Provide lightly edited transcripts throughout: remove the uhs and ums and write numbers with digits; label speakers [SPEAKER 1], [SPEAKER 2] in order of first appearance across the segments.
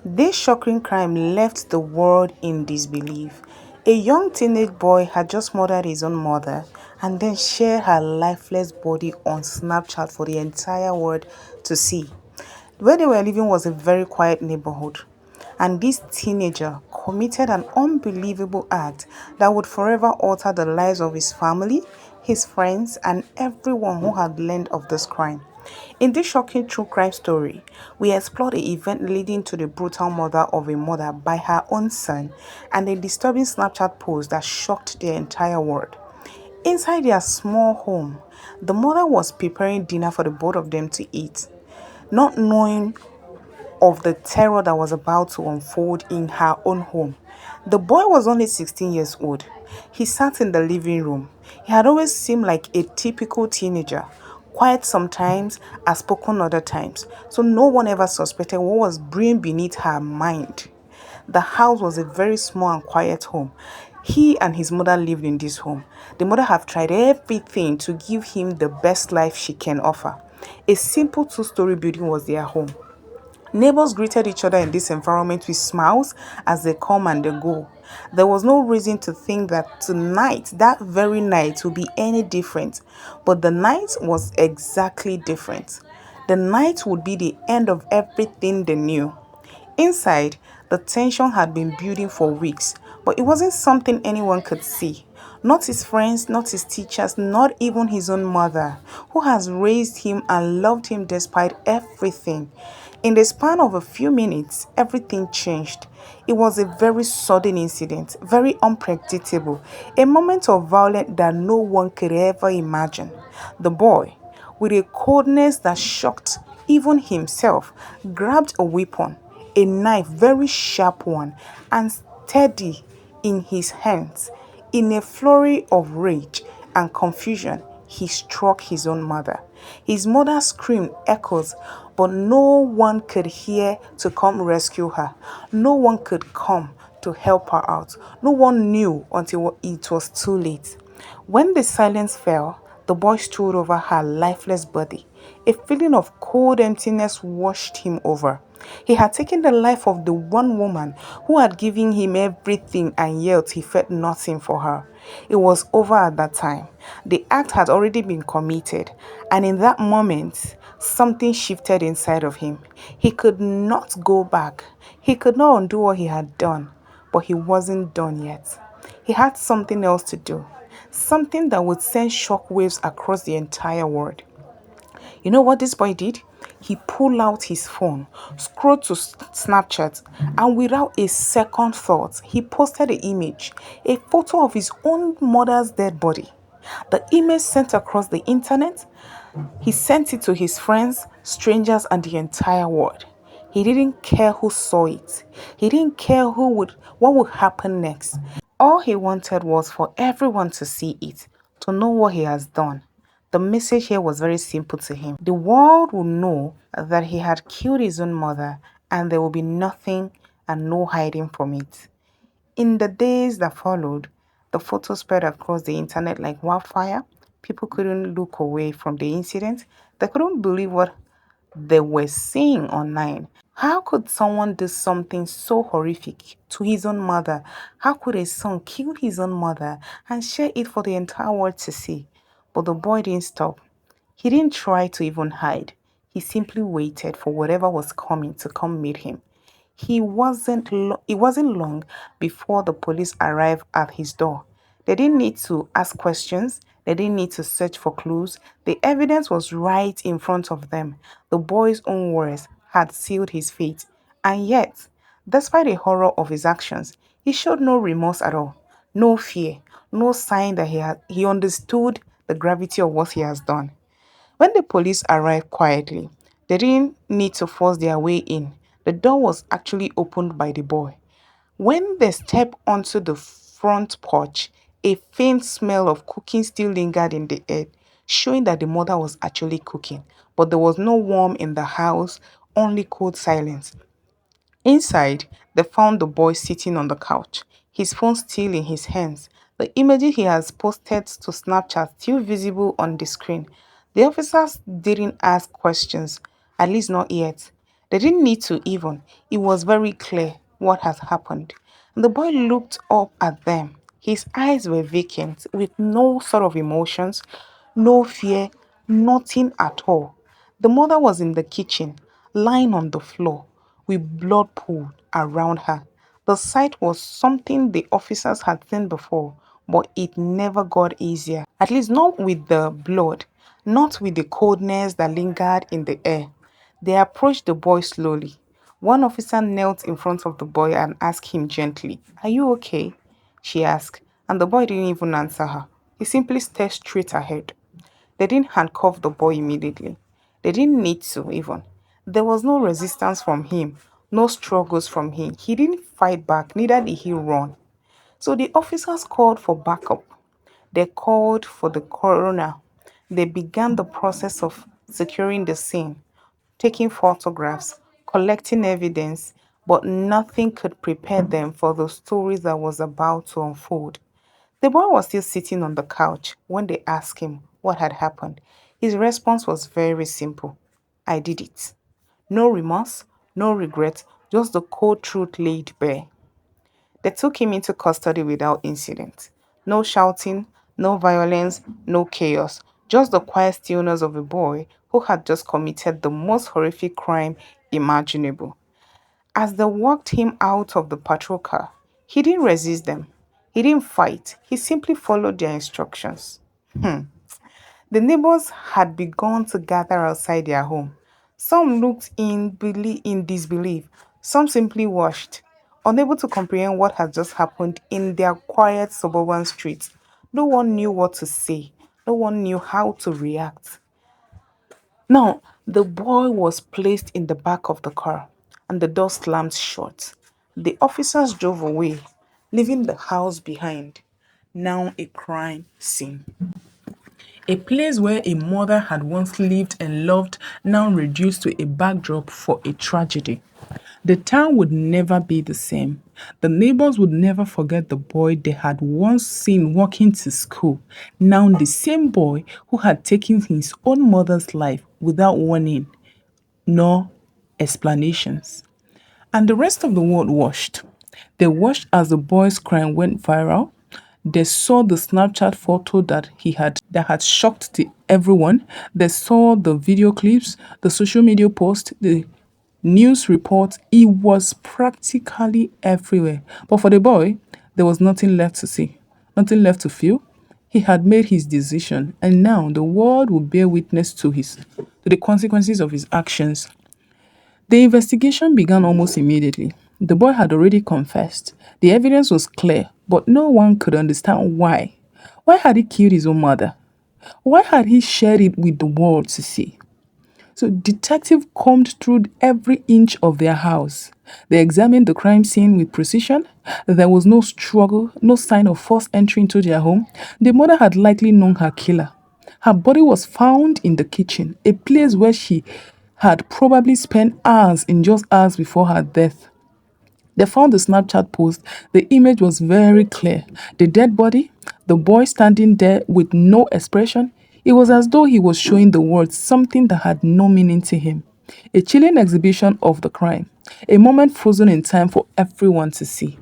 [SPEAKER 1] This shocking crime left the world in disbelief. A young teenage boy had just murdered his own mother and then shared her lifeless body on Snapchat for the entire world to see. Where they were living was a very quiet neighborhood, and this teenager committed an unbelievable act that would forever alter the lives of his family, his friends, and everyone who had learned of this crime. In this shocking true crime story, we explore the event leading to the brutal murder of a mother by her own son and a disturbing Snapchat post that shocked the entire world. Inside their small home, the mother was preparing dinner for the both of them to eat, not knowing of the terror that was about to unfold in her own home. The boy was only 16 years old. He sat in the living room. He had always seemed like a typical teenager, quiet sometimes, outspoken other times, so no one ever suspected what was brewing beneath her mind. The house was a very small and quiet home. He and his mother lived in this home. The mother have tried everything to give him the best life she can offer. A simple two-story building was their home. Neighbors greeted each other in this environment with smiles as they come and they go. There was no reason to think that tonight, that very night, would be any different. But the night was exactly different. The night would be the end of everything they knew. Inside, the tension had been building for weeks, but it wasn't something anyone could see. Not his friends, not his teachers, not even his own mother, who has raised him and loved him despite everything. In the span of a few minutes, everything changed. It was a very sudden incident, very unpredictable, a moment of violence that no one could ever imagine. The boy, with a coldness that shocked even himself, grabbed a weapon, a knife, very sharp one, and steady in his hands. In a flurry of rage and confusion, he struck his own mother. His mother's scream echoes, but no one could hear to come rescue her. No one could come to help her out. No one knew until it was too late. When the silence fell, the boy stood over her lifeless body. A feeling of cold emptiness washed him over. He had taken the life of the one woman who had given him everything, and yet he felt nothing for her. It was over at that time. The act had already been committed, and in that moment, something shifted inside of him. He could not go back. He could not undo what he had done, but he wasn't done yet. He had something else to do, something that would send shockwaves across the entire world. You know what this boy did? He pulled out his phone, scrolled to Snapchat, and without a second thought, he posted the image, a photo of his own mother's dead body. The image sent across the internet. He sent it to his friends, strangers, and the entire world. He didn't care who saw it. He didn't care what would happen next. All he wanted was for everyone to see it, to know what he has done. The message here was very simple to him. The world will know that he had killed his own mother, and there will be nothing and no hiding from it. In the days that followed, the photo spread across the internet like wildfire. People couldn't look away from the incident. They couldn't believe what they were seeing online. How could someone do something so horrific to his own mother? How could a son kill his own mother and share it for the entire world to see? But the boy didn't stop. He didn't try to even hide. He simply waited for whatever was coming to come meet him. It wasn't long before the police arrived at his door. They didn't need to ask questions. They didn't need to search for clues. The evidence was right in front of them. The boy's own words had sealed his fate. And yet, despite the horror of his actions, he showed no remorse at all, no fear, no sign that he understood the gravity of what he has done. When the police arrived quietly, they didn't need to force their way in. The door was actually opened by the boy. When they stepped onto the front porch, a faint smell of cooking still lingered in the air, showing that the mother was actually cooking. But there was no warmth in the house, only cold silence. Inside, they found the boy sitting on the couch, his phone still in his hands, the images he has posted to Snapchat still visible on the screen. The officers didn't ask questions, at least not yet. They didn't need to even. It was very clear what had happened. And the boy looked up at them. His eyes were vacant, with no sort of emotions, no fear, nothing at all. The mother was in the kitchen, lying on the floor, with blood pooled around her. The sight was something the officers had seen before, but it never got easier. At least not with the blood, not with the coldness that lingered in the air. They approached the boy slowly. One officer knelt in front of the boy and asked him gently, "Are you okay?" She asked, and the boy didn't even answer her. He simply stared straight ahead. They didn't handcuff the boy immediately. They didn't need to, even. There was no resistance from him, no struggles from him. He didn't fight back, neither did he run. So the officers called for backup. They called for the coroner. They began the process of securing the scene, taking photographs, collecting evidence, but nothing could prepare them for the stories that was about to unfold. The boy was still sitting on the couch when they asked him what had happened. His response was very simple. "I did it." No remorse, no regret, just the cold truth laid bare. They took him into custody without incident. No shouting, no violence, no chaos, just the quiet stillness of a boy who had just committed the most horrific crime imaginable. As they walked him out of the patrol car, he didn't resist them. He didn't fight. He simply followed their instructions. The neighbors had begun to gather outside their home. Some looked in disbelief, some simply watched, unable to comprehend what had just happened in their quiet suburban streets. No one knew what to say, no one knew how to react. Now, the boy was placed in the back of the car and the door slammed shut. The officers drove away, leaving the house behind, now a crime scene. A place where a mother had once lived and loved, now reduced to a backdrop for a tragedy. The town would never be the same. The neighbors would never forget the boy they had once seen walking to school, now the same boy who had taken his own mother's life without warning nor explanations. And the rest of the world watched. They watched as the boy's crime went viral. They saw the Snapchat photo that had shocked everyone. They saw the video clips, the social media posts, the news reports. It was practically everywhere. But for the boy, there was nothing left to see, nothing left to feel. He had made his decision, and now the world would bear witness to the consequences of his actions. The investigation began almost immediately. The boy had already confessed. The evidence was clear, but no one could understand why. Why had he killed his own mother? Why had he shared it with the world to see? So detective combed through every inch of their house. They examined the crime scene with precision. There was no struggle, no sign of forced entry into their home. The mother had likely known her killer. Her body was found in the kitchen, a place where she had probably spent hours in just hours before her death. They found the Snapchat post. The image was very clear. The dead body, the boy standing there with no expression. It was as though he was showing the world something that had no meaning to him. A chilling exhibition of the crime. A moment frozen in time for everyone to see.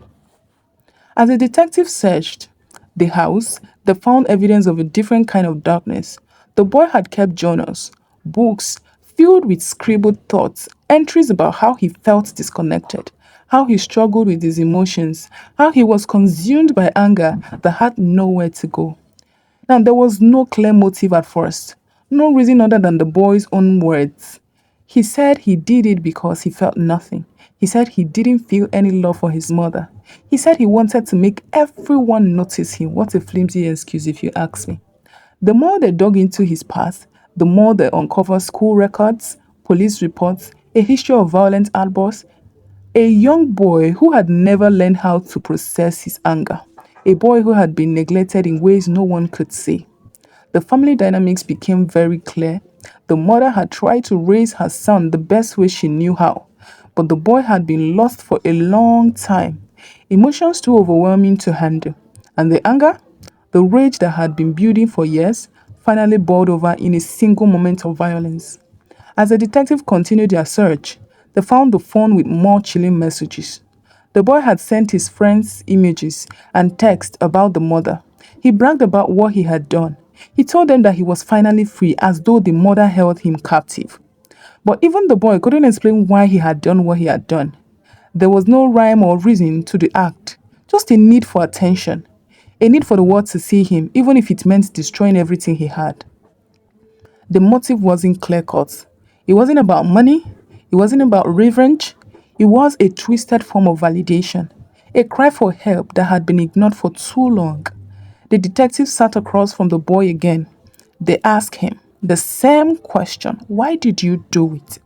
[SPEAKER 1] As the detective searched the house, they found evidence of a different kind of darkness. The boy had kept journals, books filled with scribbled thoughts, entries about how he felt disconnected, how he struggled with his emotions, how he was consumed by anger that had nowhere to go. Now, there was no clear motive at first, no reason other than the boy's own words. He said he did it because he felt nothing. He said he didn't feel any love for his mother. He said he wanted to make everyone notice him. What a flimsy excuse, if you ask me. The more they dug into his past, the more they uncovered school records, police reports, a history of violent outbursts, a young boy who had never learned how to process his anger, a boy who had been neglected in ways no one could see. The family dynamics became very clear. The mother had tried to raise her son the best way she knew how, but the boy had been lost for a long time. Emotions too overwhelming to handle. And the anger, the rage that had been building for years, finally boiled over in a single moment of violence. As the detective continued their search,
[SPEAKER 2] They found the phone with more chilling messages. The boy had sent his friends images and texts about the mother. He bragged about what he had done. He told them that he was finally free, as though the mother held him captive. But even the boy couldn't explain why he had done what he had done. There was no rhyme or reason to the act, just a need for attention, a need for the world to see him, even if it meant destroying everything he had. The motive wasn't clear cut. It wasn't about money, it wasn't about revenge, it was a twisted form of validation, a cry for help that had been ignored for too long. The detective sat across from the boy again. They asked him the same question: why did you do it?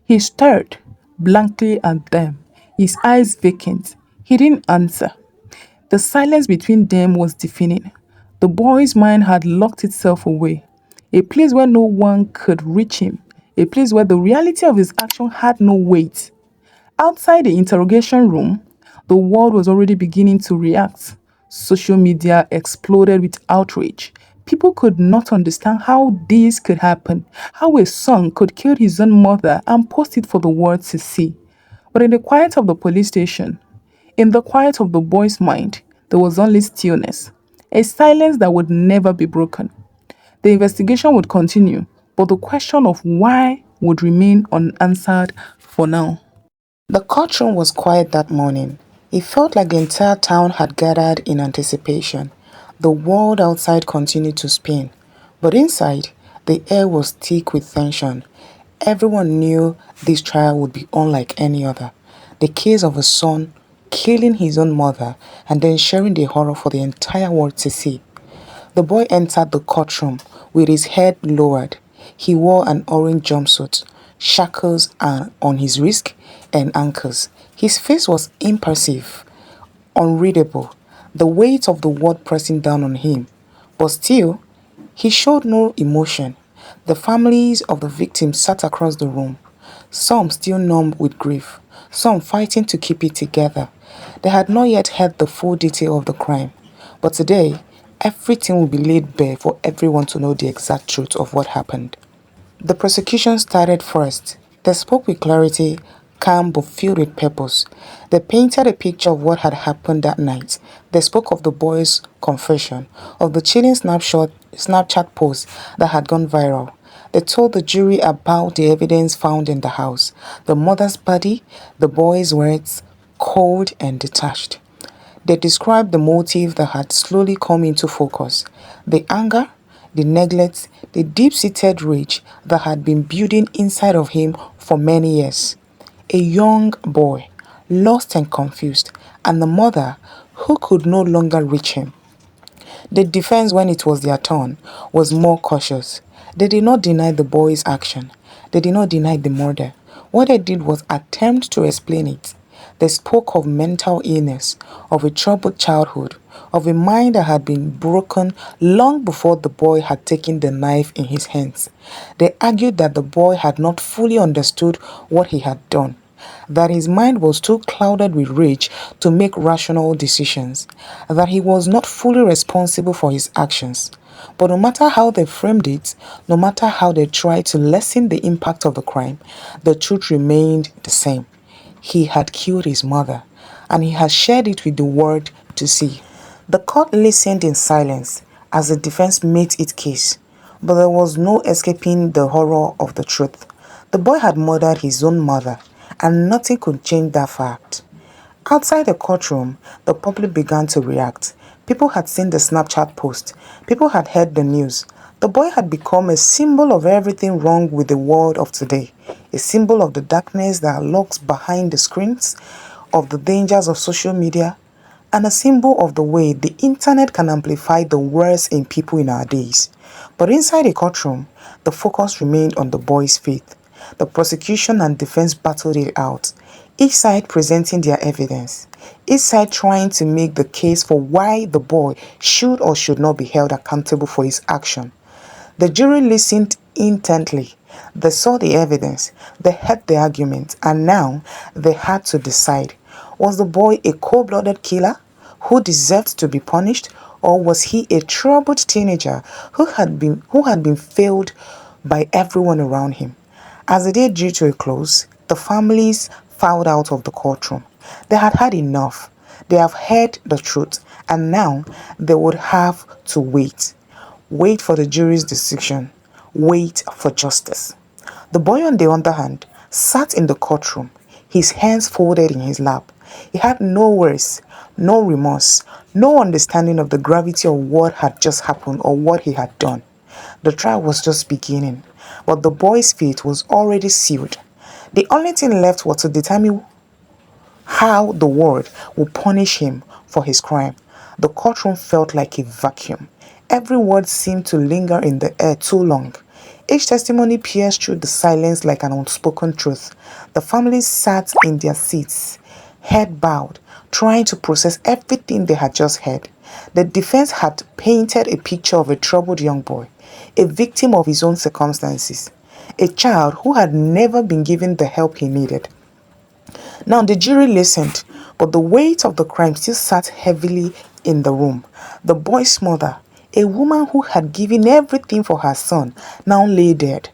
[SPEAKER 2] He stared blankly at them, his eyes vacant. He didn't answer. The silence between them was deafening. The boy's mind had locked itself away, a place where no one could reach him, a place where the reality of his action had no weight. Outside the interrogation room, the world was already beginning to react. Social media exploded with outrage. People could not understand how this could happen, how a son could kill his own mother and post it for the world to see. But in the quiet of the police station, in the quiet of the boy's mind, there was only stillness, a silence that would never be broken. The investigation would continue, but the question of why would remain unanswered for now.
[SPEAKER 1] The courtroom was quiet that morning. It felt like the entire town had gathered in anticipation. The world outside continued to spin, but inside, the air was thick with tension. Everyone knew this trial would be unlike any other. The case of a son killing his own mother and then sharing the horror for the entire world to see. The boy entered the courtroom with his head lowered. He wore an orange jumpsuit, shackles on his wrists and ankles. His face was impassive, unreadable, the weight of the world pressing down on him. But still, he showed no emotion. The families of the victims sat across the room, some still numb with grief, some fighting to keep it together. They had not yet heard the full detail of the crime, but today, everything will be laid bare for everyone to know the exact truth of what happened. The prosecution started first. They spoke with clarity, calm but filled with purpose. They painted a picture of what had happened that night. They spoke of the boy's confession, of the chilling Snapchat post that had gone viral. They told the jury about the evidence found in the house, the mother's body, the boy's words, cold and detached. They described the motive that had slowly come into focus, the anger, the neglect, the deep-seated rage that had been building inside of him for many years. A young boy, lost and confused, and the mother who could no longer reach him. The defense, when it was their turn, was more cautious. They did not deny the boy's action. They did not deny the murder. What they did was attempt to explain it. They spoke of mental illness, of a troubled childhood, of a mind that had been broken long before the boy had taken the knife in his hands. They argued that the boy had not fully understood what he had done, that his mind was too clouded with rage to make rational decisions, that he was not fully responsible for his actions. But no matter how they framed it, no matter how they tried to lessen the impact of the crime, the truth remained the same. He had killed his mother, and he had shared it with the world to see. The court listened in silence as the defense made its case, but there was no escaping the horror of the truth. The boy had murdered his own mother, and nothing could change that fact. Outside the courtroom, the public began to react. People had seen the Snapchat post. People had heard the news. The boy had become a symbol of everything wrong with the world of today, a symbol of the darkness that lurks behind the screens, of the dangers of social media, and a symbol of the way the internet can amplify the worst in people in our days. But inside the courtroom, the focus remained on the boy's faith. The prosecution and defense battled it out, each side presenting their evidence, each side trying to make the case for why the boy should or should not be held accountable for his action. The jury listened intently. They saw the evidence, they heard the argument, and now they had to decide. Was the boy a cold-blooded killer who deserved to be punished, or was he a troubled teenager who had been failed by everyone around him? As the day drew to a close, The families filed out of the courtroom. They had had enough. They have heard the truth, and now they would have to wait. Wait for the jury's decision. Wait for justice. The boy, on the other hand, sat in the courtroom, his hands folded in his lap. He had no worries, no remorse, no understanding of the gravity of what had just happened or what he had done. The trial was just beginning, but the boy's fate was already sealed. The only thing left was to determine how the world would punish him for his crime. The courtroom felt like a vacuum. Every word seemed to linger in the air too long. Each testimony pierced through the silence like an unspoken truth. The families sat in their seats, head bowed, trying to process everything they had just heard. The defense had painted a picture of a troubled young boy, a victim of his own circumstances, a child who had never been given the help he needed. Now the jury listened, but the weight of the crime still sat heavily in the room. The boy's mother, a woman who had given everything for her son, now lay dead.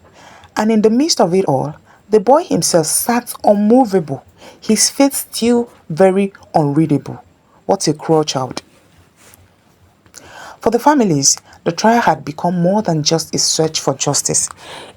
[SPEAKER 1] And in the midst of it all, the boy himself sat unmovable, his face still very unreadable. What a cruel child. For the families, the trial had become more than just a search for justice.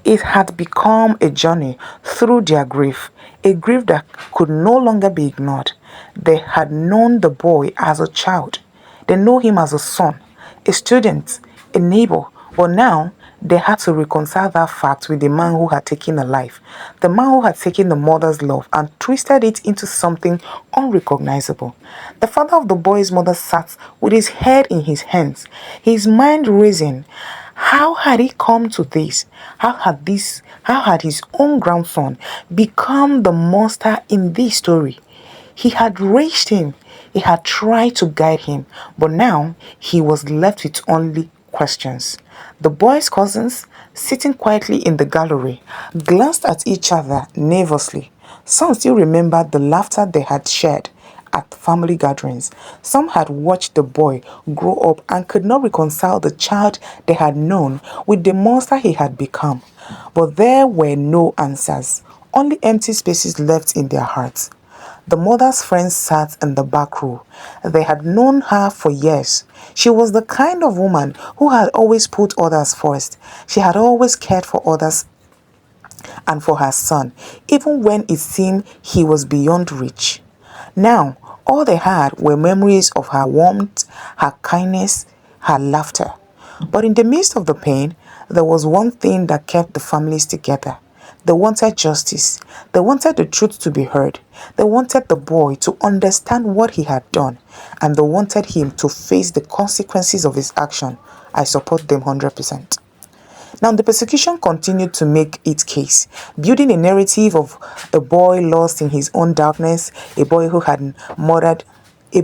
[SPEAKER 1] It had become a journey through their grief, a grief that could no longer be ignored. They had known the boy as a child. They know him as a son, a student, a neighbor, but now they had to reconcile that fact with the man who had taken a life, the man who had taken the mother's love and twisted it into something unrecognizable. The father of the boy's mother sat with his head in his hands, his mind racing. How had he come to this? How had his own grandson become the monster in this story? He had raised him, he had tried to guide him, but now he was left with only questions. The boy's cousins, sitting quietly in the gallery, glanced at each other nervously. Some still remembered the laughter they had shared at family gatherings. Some had watched the boy grow up and could not reconcile the child they had known with the monster he had become. But there were no answers, only empty spaces left in their hearts. The mother's friends sat in the back row. They had known her for years. She was the kind of woman who had always put others first. She had always cared for others and for her son, even when it seemed he was beyond reach. Now, all they had were memories of her warmth, her kindness, her laughter. But in the midst of the pain, there was one thing that kept the families together. They wanted justice. They wanted the truth to be heard. They wanted the boy to understand what he had done. And they wanted him to face the consequences of his action. I support them 100%. Now, the persecution continued to make its case, building a narrative of a boy lost in his own darkness, a boy who had murdered the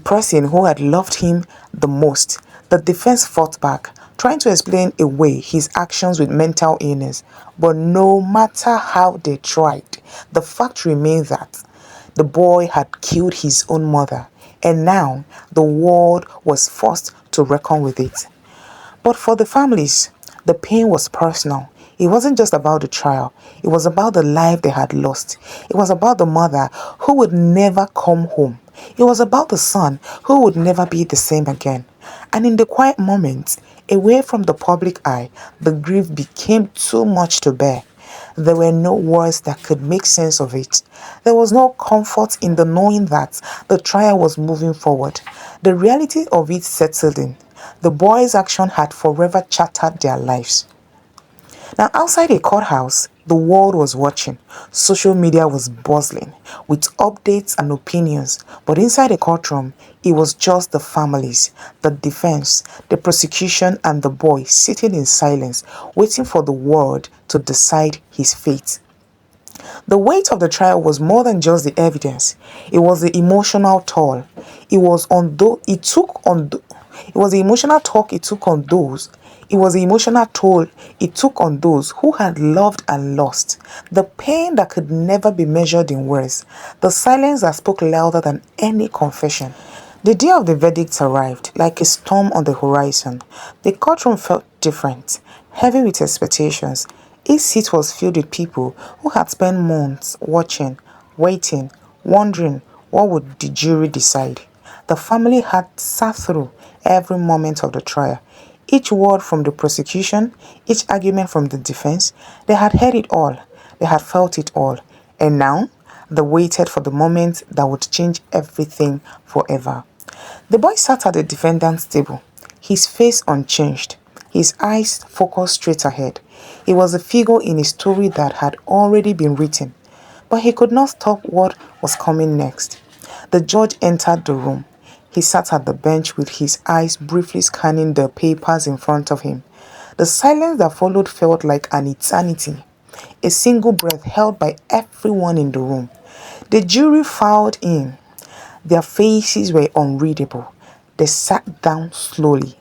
[SPEAKER 1] person who had loved him the most. The defense fought back, trying to explain away his actions with mental illness. But no matter how they tried, the fact remained that the boy had killed his own mother, and now the world was forced to reckon with it. But for the families, the pain was personal. It wasn't just about the trial. It was about the life they had lost. It was about the mother who would never come home. It was about the son who would never be the same again. And in the quiet moments, away from the public eye, the grief became too much to bear. There were no words that could make sense of it. There was no comfort in the knowing that the trial was moving forward. The reality of it settled in. The boys' action had forever shattered their lives. Now, outside a courthouse, the world was watching. Social media was buzzing with updates and opinions. But inside the courtroom, it was just the families, the defense, the prosecution, and the boy sitting in silence, waiting for the world to decide his fate. The weight of the trial was more than just the evidence. It was the emotional toll. It was on those it took on it was the emotional talk it took on those. It was the emotional toll it took on those who had loved and lost. The pain that could never be measured in words. The silence that spoke louder than any confession. The day of the verdict arrived, like a storm on the horizon. The courtroom felt different, heavy with expectations. Each seat was filled with people who had spent months watching, waiting, wondering what would the jury decide. The family had sat through every moment of the trial, each word from the prosecution, each argument from the defense. They had heard it all, they had felt it all, and now they waited for the moment that would change everything forever. The boy sat at the defendant's table, his face unchanged, his eyes focused straight ahead. He was a figure in a story that had already been written, but he could not stop what was coming next. The judge entered the room. He sat at the bench with his eyes briefly scanning the papers in front of him. The silence that followed felt like an eternity, a single breath held by everyone in the room. The jury filed in. Their faces were unreadable. They sat down slowly,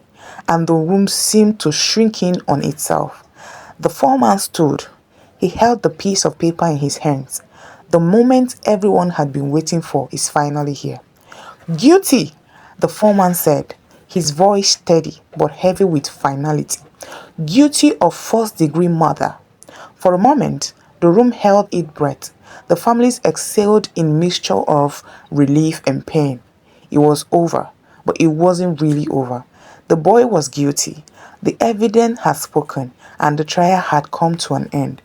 [SPEAKER 1] and the room seemed to shrink in on itself. The foreman stood. He held the piece of paper in his hands. The moment everyone had been waiting for is finally here. Guilty, the foreman said, his voice steady but heavy with finality. Guilty of first-degree murder. For a moment, the room held its breath. The families exhaled in mixture of relief and pain. It was over, but it wasn't really over. The boy was guilty. The evidence had spoken, and the trial had come to an end.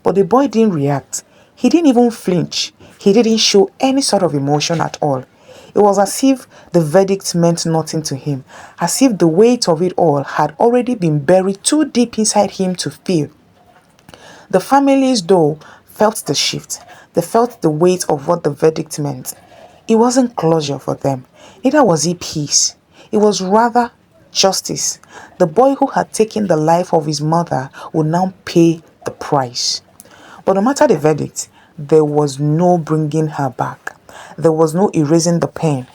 [SPEAKER 1] But the boy didn't react. He didn't even flinch. He didn't show any sort of emotion at all. It was as if the verdict meant nothing to him, as if the weight of it all had already been buried too deep inside him to feel. The families, though, felt the shift. They felt the weight of what the verdict meant. It wasn't closure for them, neither was it peace. It was rather justice. The boy who had taken the life of his mother would now pay the price. But no matter the verdict, there was no bringing her back. There was no erasing the pain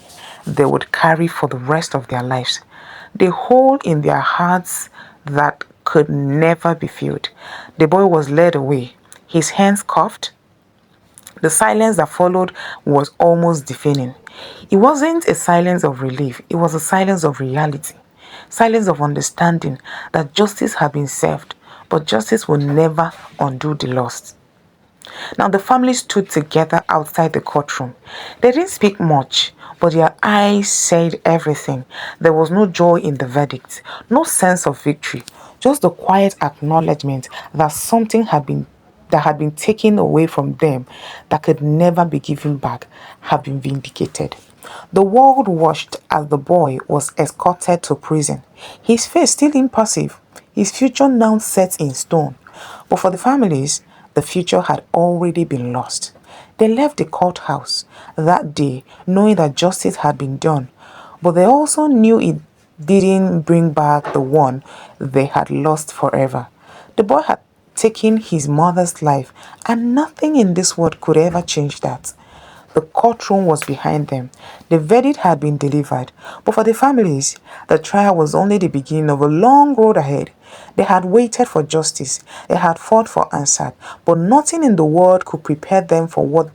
[SPEAKER 1] they would carry for the rest of their lives. The hole in their hearts that could never be filled. The boy was led away, his hands cuffed. The silence that followed was almost deafening. It wasn't a silence of relief, it was a silence of reality. Silence of understanding that justice had been served, but justice will never undo the loss. Now the family stood together outside the courtroom. They didn't speak much, but their eyes said everything. There was no joy in the verdict, no sense of victory, just the quiet acknowledgement that something had been taken away from them that could never be given back had been vindicated. The world watched as the boy was escorted to prison, his face still impassive, his future now set in stone. But for the families, the future had already been lost. They left the courthouse that day knowing that justice had been done, but they also knew it didn't bring back the one they had lost forever. The boy had taken his mother's life, and nothing in this world could ever change that. The courtroom was behind them. The verdict had been delivered. But for the families, the trial was only the beginning of a long road ahead. They had waited for justice. They had fought for answers. But nothing in the world could prepare them for what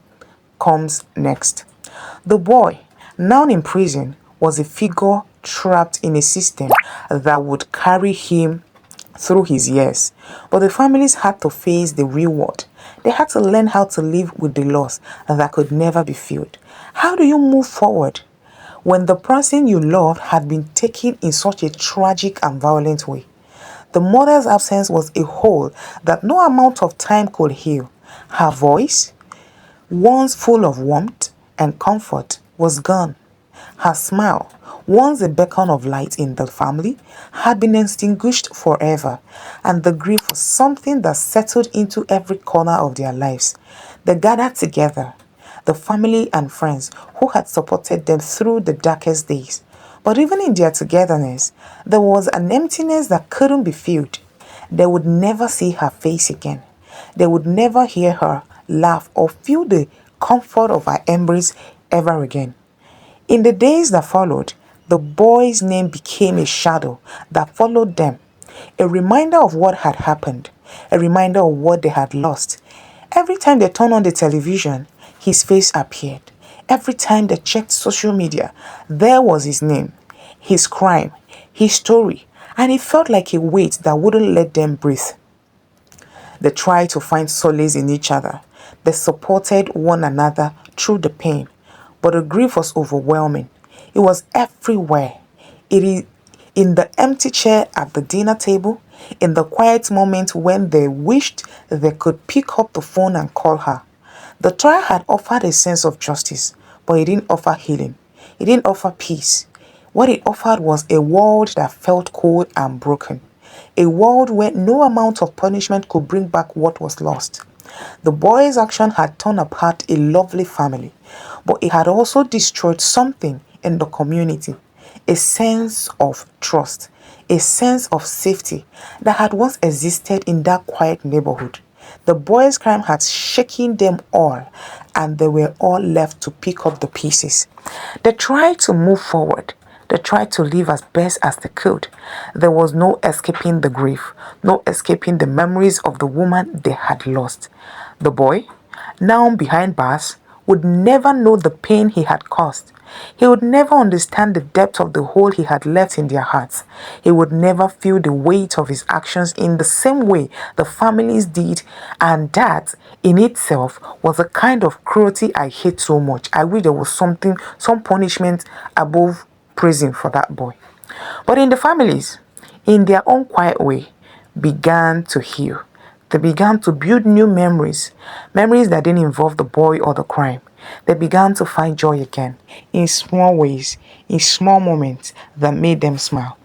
[SPEAKER 1] comes next. The boy, now in prison, was a figure trapped in a system that would carry him through his years. But the families had to face the real world. They had to learn how to live with the loss that could never be filled. How do you move forward when the person you loved had been taken in such a tragic and violent way? The mother's absence was a hole that no amount of time could heal. Her voice, once full of warmth and comfort, was gone. Her smile, once a beacon of light in the family, had been extinguished forever, and the grief was something that settled into every corner of their lives. They gathered together, the family and friends who had supported them through the darkest days. But even in their togetherness, there was an emptiness that couldn't be filled. They would never see her face again. They would never hear her laugh or feel the comfort of her embrace ever again. In the days that followed, the boy's name became a shadow that followed them, a reminder of what had happened, a reminder of what they had lost. Every time they turned on the television, his face appeared. Every time they checked social media, there was his name, his crime, his story, and it felt like a weight that wouldn't let them breathe. They tried to find solace in each other. They supported one another through the pain. But the grief was overwhelming. It was everywhere. It is in the empty chair at the dinner table, in the quiet moment when they wished they could pick up the phone and call her. The trial had offered a sense of justice, but it didn't offer healing. It didn't offer peace. What it offered was a world that felt cold and broken. A world where no amount of punishment could bring back what was lost. The boy's action had torn apart a lovely family, but it had also destroyed something in the community, a sense of trust, a sense of safety that had once existed in that quiet neighborhood. The boy's crime had shaken them all, and they were all left to pick up the pieces. They tried to move forward. They tried to live as best as they could. There was no escaping the grief, no escaping the memories of the woman they had lost. The boy, now behind bars, would never know the pain he had caused. He would never understand the depth of the hole he had left in their hearts. He would never feel the weight of his actions in the same way the families did, and that in itself was a kind of cruelty I hate so much. I wish there was something, some punishment above prison for that boy. But in the families, in their own quiet way, began to heal. They began to build new memories, memories that didn't involve the boy or the crime. They began to find joy again, in small ways, in small moments that made them smile.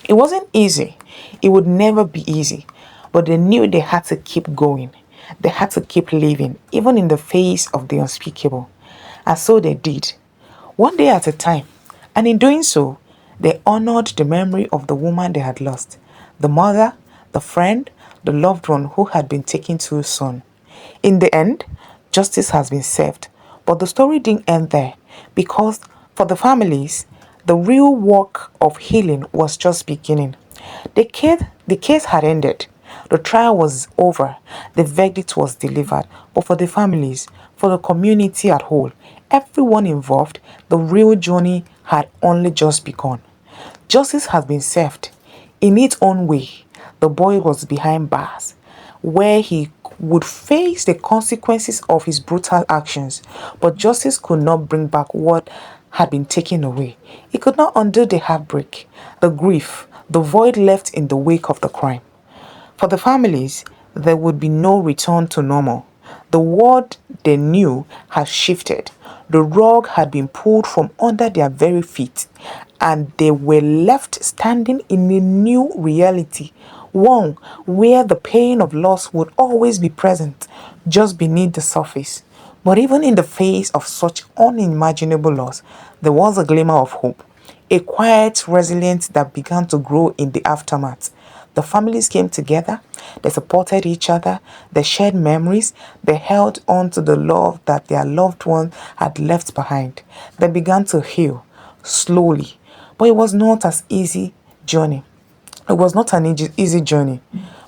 [SPEAKER 1] It wasn't easy. It would never be easy. But they knew they had to keep going. They had to keep living, even in the face of the unspeakable. And so they did, one day at a time. And in doing so, they honored the memory of the woman they had lost, the mother, the friend, the loved one who had been taken too soon. In the end, justice has been served. But the story didn't end there, because for the families, the real work of healing was just beginning. The case had ended. The trial was over. The verdict was delivered. But for the families, for the community at whole, everyone involved, the real journey had only just begun. Justice has been served. In its own way, the boy was behind bars, where he would face the consequences of his brutal actions, but justice could not bring back what had been taken away. It could not undo the heartbreak, the grief, the void left in the wake of the crime. For the families, there would be no return to normal. The world they knew had shifted. The rug had been pulled from under their very feet, and they were left standing in a new reality, one where the pain of loss would always be present, just beneath the surface. But even in the face of such unimaginable loss, there was a glimmer of hope, a quiet resilience that began to grow in the aftermath. The families came together, they supported each other, they shared memories, they held on to the love that their loved one had left behind. They began to heal, slowly. But it was not as easy journey. It was not an easy journey.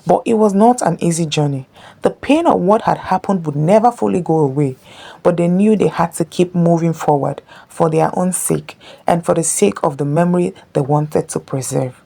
[SPEAKER 1] But it was not an easy journey. The pain of what had happened would never fully go away, but they knew they had to keep moving forward for their own sake and for the sake of the memory they wanted to preserve.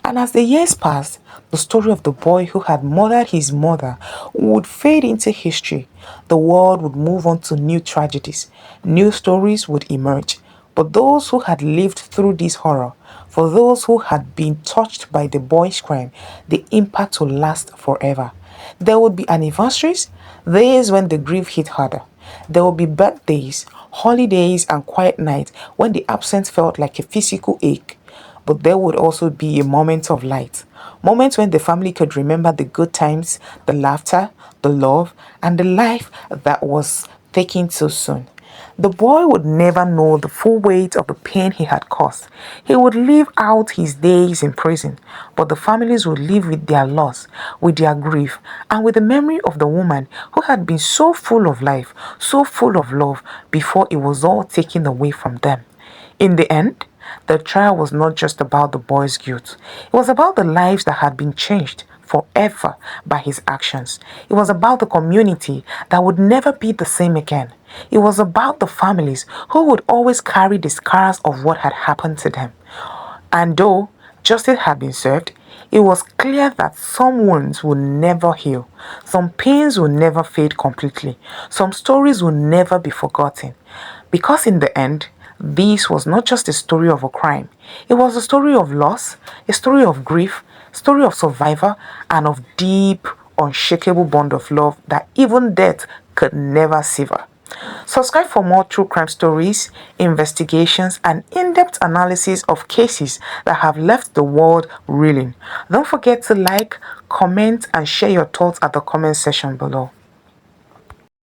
[SPEAKER 1] And as the years passed, the story of the boy who had murdered his mother would fade into history. The world would move on to new tragedies. New stories would emerge. But those who had lived through this horror, for those who had been touched by the boy's crime, the impact will last forever. There would be anniversaries, days when the grief hit harder. There will be birthdays, holidays, and quiet nights when the absence felt like a physical ache. But there would also be a moment of light. Moments when the family could remember the good times, the laughter, the love, and the life that was taken too soon. The boy would never know the full weight of the pain he had caused. He would live out his days in prison, but the families would live with their loss, with their grief, and with the memory of the woman who had been so full of life, so full of love, before it was all taken away from them. In the end, the trial was not just about the boy's guilt. It was about the lives that had been changed forever by his actions. It was about the community that would never be the same again. It was about the families who would always carry the scars of what had happened to them. And though justice had been served, It was clear that some wounds will never heal, some pains will never fade completely, some stories will never be forgotten. Because in the end, this was not just a story of a crime, it was a story of loss, a story of grief, a story of survival, and of deep, unshakable bond of love that even death could never sever. Subscribe for more true crime stories, investigations, and in depth analysis of cases that have left the world reeling. Don't forget to like, comment, and share your thoughts at the comment section below.